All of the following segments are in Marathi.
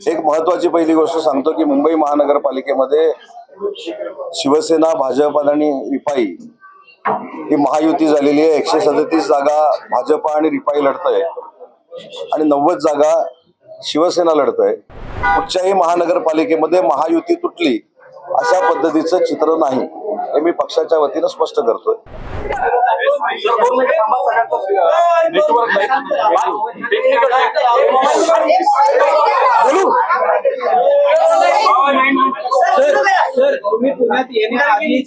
एक महत्वाची पहिली गोष्ट सांगतो की मुंबई महानगरपालिकेमध्ये शिवसेना, भाजप आणि रिपाई ही महायुती झालेली आहे। 137 जागा भाजप आणि रिपाई लढतंय आणि 90 जागा शिवसेना लढतंय। कुठच्याही महानगरपालिकेमध्ये महायुती तुटली अशा पद्धतीचं चित्र नाही, हे मी पक्षाच्या वतीनं स्पष्ट करतोय। तुम्ही पुण्यात येण्याआधी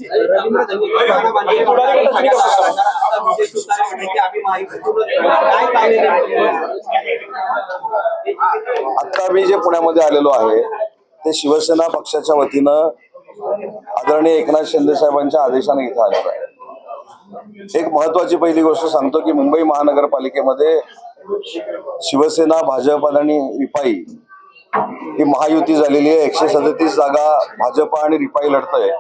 आता मी जे पुण्यामध्ये आलेलो आहे ते शिवसेना पक्षाच्या वतीनं आदरणीय एकनाथ शिंदे साहेबांच्या आदेशाने इथे आलेलो आहे। एक महत्वाची पहिली गोष्ट सांगतो की मुंबई महानगरपालिकेमध्ये शिवसेना, भाजप आणि रिपाई ही महायुती झालेली आहे। 137 जागा भाजप आणि रिपाई लढतंय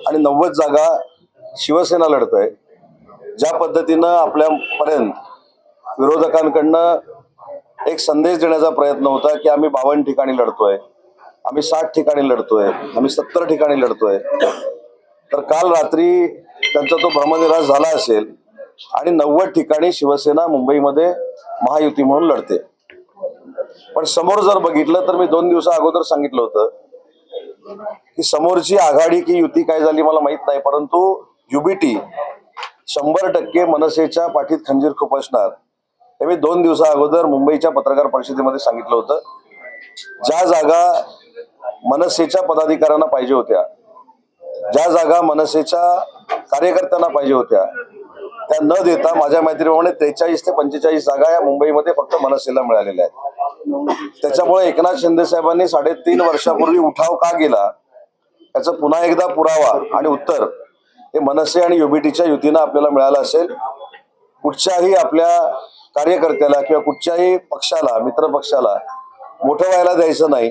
आणि 90 जागा शिवसेना लढतंय। ज्या पद्धतीनं आपल्यापर्यंत विरोधकांकडनं एक संदेश देण्याचा प्रयत्न होता की आम्ही 52 ठिकाणी लढतोय, आम्ही 60 ठिकाणी लढतोय, आम्ही 70 ठिकाणी लढतोय, तर काल रात्री त्यांचा तो भ्रमनिरास झाला असेल आणि 90 ठिकाणी शिवसेना मुंबईमध्ये महायुती म्हणून लढते। पण समोर जर बघितलं तर मी 2 दिवसा अगोदर सांगितलं होतं की समोरची आघाडी की युती काय झाली मला माहित नाही, परंतु युबीटी 100% मनसेच्या पाठीत खंजीर खुपसणार हे मी 2 दिवसा अगोदर मुंबईच्या पत्रकार परिषदेमध्ये सांगितलं होतं। ज्या जागा मनसेच्या पदाधिकाऱ्यांना पाहिजे होत्या, ज्या जागा मनसेच्या कार्यकर्त्यांना पाहिजे होत्या, त्या न देता माझ्या माहितीप्रमाणे 43 ते 45 जागा या मुंबईमध्ये फक्त मनसेला मिळालेल्या आहेत। त्याच्यामुळे एकनाथ शिंदे साहेबांनी 3.5 वर्षापूर्वी उठाव का गेला याचं पुन्हा एकदा पुरावा आणि उत्तर हे मनसे आणि युबीटीच्या युतीनं आपल्याला मिळालं असेल। कुठच्याही आपल्या कार्यकर्त्याला किंवा कुठच्याही पक्षाला, मित्र पक्षाला मोठं व्हायला द्यायचं नाही,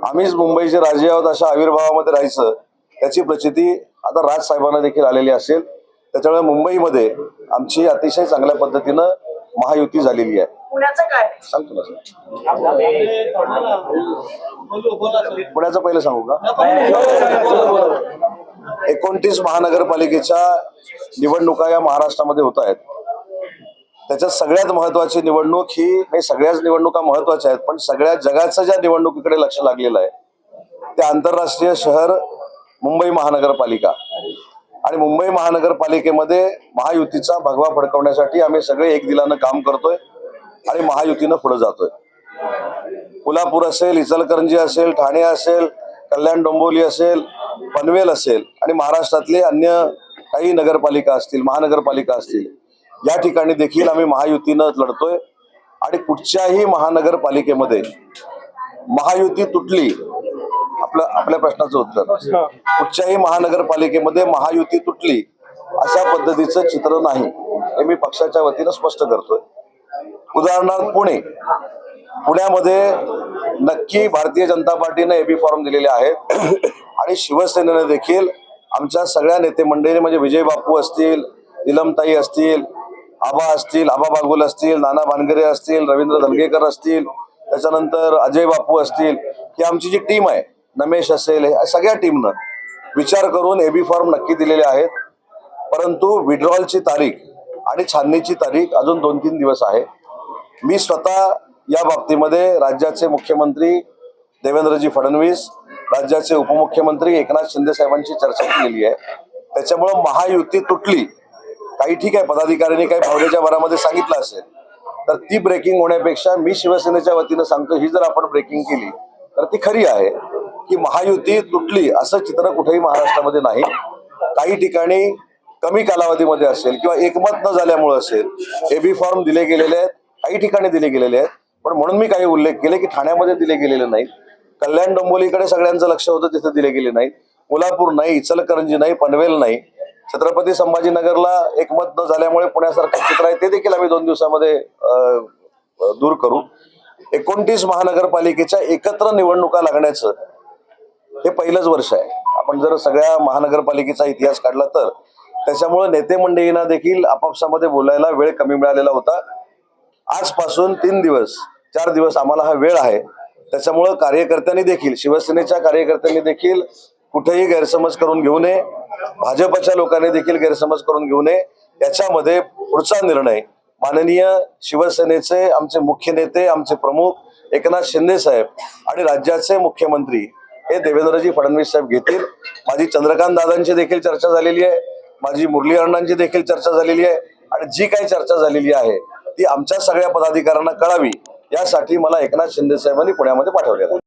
आम्हीच मुंबईचे राजे आहोत अशा आविर्भावामध्ये राहायचं, याची प्रचिती आता राज साहेबांना देखील आलेली असेल। त्याच्यामुळे मुंबईमध्ये आमची अतिशय चांगल्या पद्धतीनं महायुती झालेली आहे। पुण्याचं काय सांगतो ना पुण्याचं पहिलं सांगू का? 29 महानगरपालिकेच्या निवडणुका या महाराष्ट्रामध्ये होत आहेत। त्याच्यात सगळ्यात महत्वाची निवडणूक ही, सगळ्याच निवडणुका महत्वाच्या आहेत, पण सगळ्या जगाचं ज्या निवडणुकीकडे लक्ष लागलेलं आहे ते आंतरराष्ट्रीय शहर मुंबई महानगरपालिका आणि मुंबई महानगरपालिकेमध्ये महायुतीचा भगवा फडकवण्यासाठी आम्ही सगळे एक दिलानं काम करतोय आणि महायुतीनं पुढे जातोय। कोल्हापूर असेल, इचलकरंजी असेल, ठाणे असेल, कल्याण डोंबिवली असेल, पनवेल असेल आणि महाराष्ट्रातले अन्य काही नगरपालिका असतील, महानगरपालिका असतील, या ठिकाणी देखील आम्ही महायुतीनं लढतोय आणि कुठच्याही महानगरपालिकेमध्ये महायुती तुटली, आपल्या प्रश्नाचं उत्तर, कुठच्याही महानगरपालिकेमध्ये महायुती तुटली अशा पद्धतीचं चित्र नाही, हे मी पक्षाच्या वतीनं स्पष्ट करतोय। उदाहरणार्थ पुण्यामध्ये नक्की भारतीय जनता पार्टीने एबी फॉर्म दिलेले आहेत आणि शिवसेनेने देखील आमच्या सगळ्या नेते मंडळी म्हणजे विजय बापू असतील, नीलमताई असतील, आबा असतील, आबा बागुल असतील, नाना भानगरे असतील, रवींद्र धनगेकर असतील, त्याच्यानंतर अजय बापू असतील, ही आमची जी टीम आहे, नमेश असेल, सगळ्या टीमनं विचार करून एबी फॉर्म नक्की दिलेले आहेत। परंतु विड्रॉलची तारीख आणि छाननीची तारीख अजून 2-3 दिवस आहे। मी स्वतः या बाबतीमध्ये राज्याचे मुख्यमंत्री देवेंद्रजी फडणवीस, राज्याचे उपमुख्यमंत्री एकनाथ शिंदे साहेबांची चर्चा केलेली आहे। त्याच्यामुळे महायुती तुटली, काही ठीक आहे, पदाधिकाऱ्यांनी काही भावनेच्या भरामध्ये सांगितलं असेल, तर ती ब्रेकिंग होण्यापेक्षा मी शिवसेनेच्या वतीनं सांगतो, ही जर आपण ब्रेकिंग केली तर ती खरी आहे की महायुती तुटली असं चित्र कुठेही महाराष्ट्रामध्ये नाही। काही ठिकाणी कमी कालावधीमध्ये असेल किंवा एकमत न झाल्यामुळे असेल एबी फॉर्म दिले गेलेले आहेत, काही ठिकाणी दिले गेलेले आहेत, पण म्हणून मी काही उल्लेख केले की ठाण्यामध्ये दिले गेलेले नाहीत, कल्याण डोंबिवलीकडे सगळ्यांचं लक्ष होतं तिथे दिले गेले नाहीत, कोल्हापूर नाही, इचलकरंजी नाही, पनवेल नाही, छत्रपती संभाजीनगरला एकमत न झाल्यामुळे पुण्यासारखं चित्र आहे, ते देखील आम्ही 2 दिवसामध्ये दूर करू। 29 महानगरपालिकेच्या एकत्र निवडणुका लागण्याचं हे पहिलंच वर्ष आहे। आपण जर सगळ्या महानगरपालिकेचा इतिहास काढला तर त्याच्यामुळे नेते मंडळींना देखील आपापसामध्ये बोलायला वेळ कमी मिळालेला होता। आजपासून 3 दिवस 4 दिवस आम्हाला हा वेळ आहे त्याच्यामुळं कार्यकर्त्यांनी देखील, शिवसेनेच्या कार्यकर्त्यांनी देखील कुठेही गैरसमज करून घेऊ नये, भाजपच्या लोकांनी देखील गैरसमज करून घेऊ नये. याच्यामध्ये पुढचा निर्णय माननीय शिवसेनेचे आमचे मुख्य नेते, आमचे प्रमुख एकनाथ शिंदे साहेब आणि राज्याचे मुख्यमंत्री हे देवेंद्रजी फडणवीस साहेब घेतील. माझी चंद्रकांत दादांची देखील चर्चा झालेली आहे, माझी मुरली अण्णांची देखील चर्चा झालेली आहे आणि जी काही चर्चा झालेली आहे ती आमच्या सगळ्या पदाधिकाऱ्यांना कळावी यासाठी मला एकनाथ शिंदे साहेबांनी पुण्यामध्ये पाठवलेलं आहे.